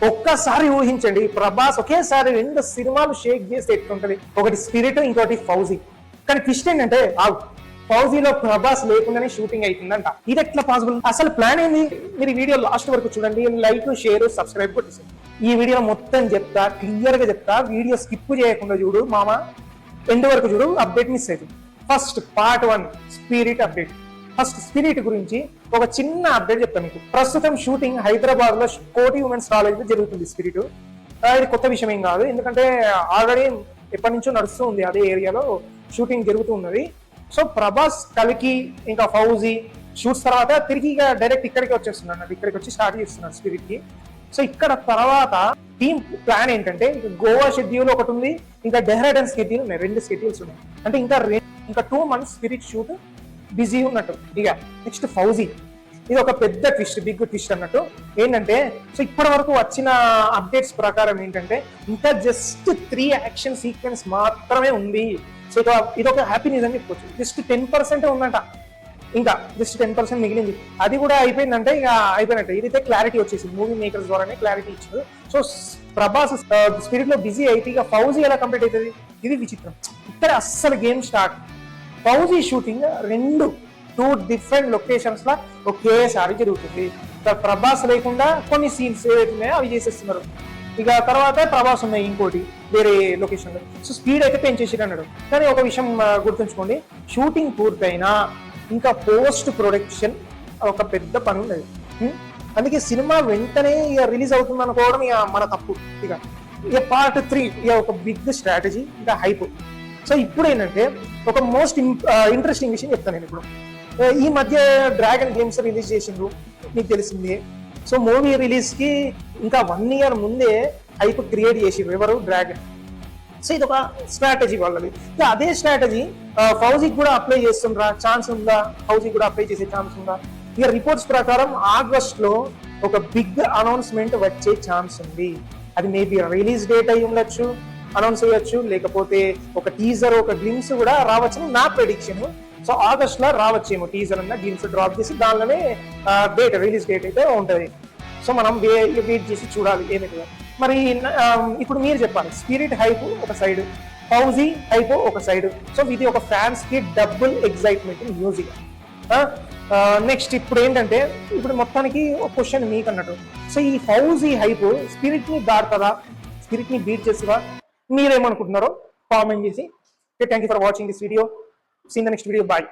ఒక్కసారి ఊహించండి, ప్రభాస్ ఒకేసారి 2 సినిమాలు షేక్ చేస్తే ఎట్లుంటది. ఒకటి స్పిరిట్, ఇంకోటి ఫౌజీ. కానీ ట్విస్ట్ ఏంటంటే ఫౌజీలో ప్రభాస్ లేకుండానే షూటింగ్ అవుతుందంట. ఇది ఎట్లా పాసిబుల్? అసలు ప్లాన్ ఏంది? మీరు ఈ వీడియో లాస్ట్ వరకు చూడండి. లైక్, షేర్, సబ్స్క్రైబ్ కొట్టేసి ఈ వీడియో మొత్తం చెప్తా, క్లియర్ గా చెప్తా. వీడియో స్కిప్ చేయకుండా చూడు మామ, ఎండ్ వరకు చూడు, అప్డేట్ మిస్ అవుతుంది. First part 1 spirit update. First spirit గురించి ఒక చిన్న అప్డేట్ చెప్తాను మీకు. ప్రస్తుతం షూటింగ్ హైదరాబాద్ లో కోటి ఉమెన్స్ కాలేజ్ లో జరుగుతుంది స్పిరిట్. ఇది కొత్త విషయం ఏం కాదు, ఎందుకంటే ఆల్రెడీ ఎప్పటి నుంచో నడుస్తూ ఉంది, అదే ఏరియాలో షూటింగ్ జరుగుతూ ఉన్నది. సో ప్రభాస్, కల్కి, ఇంకా ఫౌజీ షూట్స్ తర్వాత తిరిగి డైరెక్ట్ ఇక్కడికి వచ్చేస్తున్నాడు, ఇక్కడికి వచ్చి స్టార్ట్ చేస్తున్నాడు స్పిరిట్ కి. సో ఇక్కడ తర్వాత టీమ్ ప్లాన్ ఏంటంటే, గోవా షెడ్యూల్ ఒకటి ఉంది, ఇంకా డెహ్రాడన్ షెడ్యూల్ ఉన్నాయి, 2 షెడ్యూల్స్ ఉన్నాయి. అంటే ఇంకా 2 months స్పిరిట్ షూట్ బిజీ ఉన్నట్టు. ఇక నెక్స్ట్ ఫౌజీ, ఇది ఒక పెద్ద ట్విస్ట్, బిగ్ ట్విస్ట్ అన్నట్టు. ఏంటంటే, సో ఇప్పటి వరకు వచ్చిన అప్డేట్స్ ప్రకారం ఏంటంటే, ఇంకా జస్ట్ 3 యాక్షన్ సీక్వెన్స్ మాత్రమే ఉంది. సో ఇది ఒక హ్యాపీ న్యూస్ అని చెప్పుకోవచ్చు. జస్ట్ 10% ఉందంట, ఇంకా జస్ట్ 10% మిగిలింది. అది కూడా అయిపోయిందంటే ఇక అయిపోయినట్టు. ఇదైతే క్లారిటీ వచ్చేసింది, మూవీ మేకర్స్ ద్వారానే క్లారిటీ ఇచ్చారు. సో ప్రభాస్ స్పిరిట్ లో బిజీ అయితే ఇక ఫౌజీ ఎలా కంప్లీట్ అవుతుంది? ఇది విచిత్రం. ఇక్కడ అస్సలు game start. Fauji shooting 2 different locations లా ఒకేసారి జరుగుతుంది. ప్రభాస్ లేకుండా కొన్ని సీన్స్ ఏవైతున్నాయో అవి చేసేస్తున్నారు. ఇక తర్వాత ప్రభాస్ ఉన్నాయి ఇంకోటి వేరే లొకేషన్ లో. సో స్పీడ్ అయితే పెంచేసి అన్నాడు. కానీ ఒక విషయం గుర్తుంచుకోండి, షూటింగ్ పూర్తయినా ఇంకా పోస్ట్ ప్రొడక్షన్ ఒక పెద్ద పని ఉండదు. అందుకే సినిమా వెంటనే ఇక రిలీజ్ అవుతుంది అనుకోవడం ఇక మన తప్పు. ఇక పార్ట్ 3 ఇక ఒక బిగ్ స్ట్రాటజీ, ఇంకా హైప్. సో ఇప్పుడు ఏంటంటే ఒక మోస్ట్ ఇంట్రెస్టింగ్ విషయం చెప్తాను నేను ఇప్పుడు. ఈ మధ్య డ్రాగన్ గేమ్స్ రిలీజ్ చేసిండ్రు, మీకు తెలిసింది. సో మూవీ రిలీజ్ కి ఇంకా 1 year ముందే హైప్ క్రియేట్ చేసిండ్రు, ఎవరు? డ్రాగన్. సో ఇది ఒక స్ట్రాటజీ వాళ్ళది. అదే స్ట్రాటజీ ఫౌజీకి కూడా అప్లై చేస్తుండ్రా, ఛాన్స్ ఉందా? ఫౌజీ కూడా అప్లై చేసే ఛాన్స్ ఉందా? ఇక రిపోర్ట్స్ ప్రకారం ఆగస్ట్ లో ఒక బిగ్ అనౌన్స్మెంట్ వచ్చే ఛాన్స్ ఉంది. అది మేబీ రిలీజ్ డేట్ అయి ఉండొచ్చు, అనౌన్స్ చేయొచ్చు, లేకపోతే ఒక టీజర్, ఒక గ్లిమ్స్ కూడా రావచ్చని నా ప్రెడిక్షన్. సో ఆగస్ట్ లో రావచ్చేమో టీజర్ అన్న గ్లిమ్స్ డ్రాప్ చేసి దానిలోనే డేట్, రిలీజ్ డేట్ అయితే ఉంటది. సో మనం వెయిట్ చేసి చూడాలి ఏమైతే. మరి ఇప్పుడు మీరు చెప్పాలి, స్పిరిట్ హైప్ ఒక సైడ్, ఫౌజీ హైప్ ఒక సైడ్. సో ఇది ఒక ఫ్యాన్స్ కి డబుల్ ఎక్సైట్మెంట్ మ్యూజిక్. నెక్స్ట్ ఇప్పుడు ఏంటంటే, ఇప్పుడు మొత్తానికి ఒక క్వశ్చన్ మీకు అన్నట్టు. సో ఈ ఫౌజీ హైప్ స్పిరిట్ ని దాటుతుందా, స్పిరిట్ ని బీట్ చేస్తుందా? మీరేమనుకుంటున్నారో కామెంట్ చేసి. Thank you for watching this video. See in the next video. Bye.